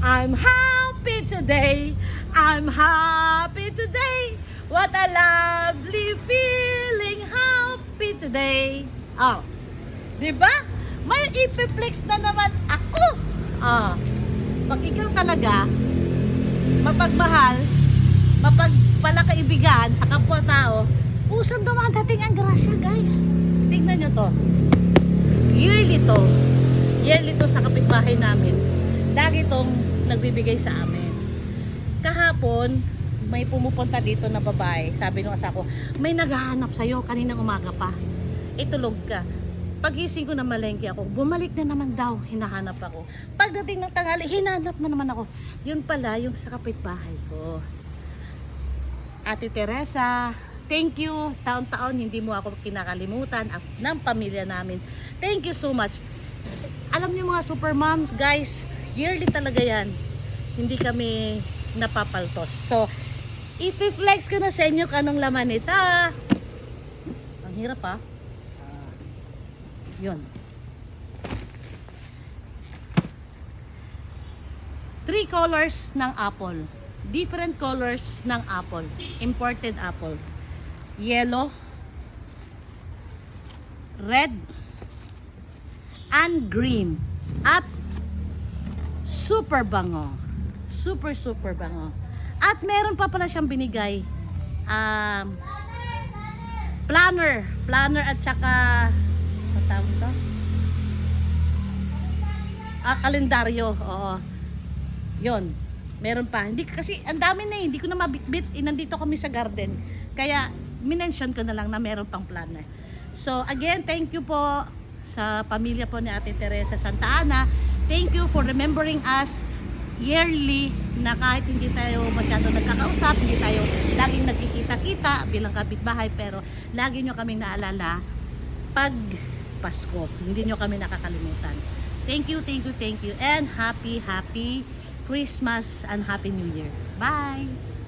I'm happy today. I'm happy today. What a lovely feeling. Happy today. Oh, di ba? May ipiflex na naman ako. Ah, pag ikaw talaga mapagmahal, mapagpalakaibigan sa kapwa-tao, pusang dumadating ang grasya, guys. Tingnan nyo to. Yearly to. Yearly to sa kapitbahay namin. Lagi tong nagbibigay sa amin. Kahapon, may pumupunta dito na babae. Sabi nung asa ko, may naghahanap sa'yo kaninang umaga pa. Itulog ka. Pagising ko na malengke ako, bumalik na naman daw, hinahanap ako. Pagdating ng tanghali, hinanap na naman ako. Yun pala, yung sa kapitbahay ko. Ate Teresa, thank you. Taon-taon, hindi mo ako kinakalimutan ng pamilya namin. Thank you so much. Alam niyo mga super moms, guys, yearly talaga yan. Hindi kami napapaltos. So, i-flex ko na sa inyo kanong laman nito. Ang hirap ha. Yun. 3 colors ng apple. Different colors ng apple. Imported apple. Yellow, red, and green. At super bango. Super bango. At meron pa pala siyang binigay. Planner at saka tawag ito? Kalendaryo. Oo. Yun. Meron pa. Hindi kasi ang dami na hindi ko na mabitbit. Nandito kami sa garden. Kaya minention ko na lang na meron pang planner. So again, thank you po sa pamilya po ni Ate Teresa Santa Ana. Thank you for remembering us yearly na kahit hindi tayo masyado nagkakausap, hindi tayo laging nagkikita-kita bilang kapitbahay, pero lagi nyo kaming naalala pag Pasko. Hindi nyo kami nakakalimutan. Thank you, and happy Christmas and Happy New Year. Bye!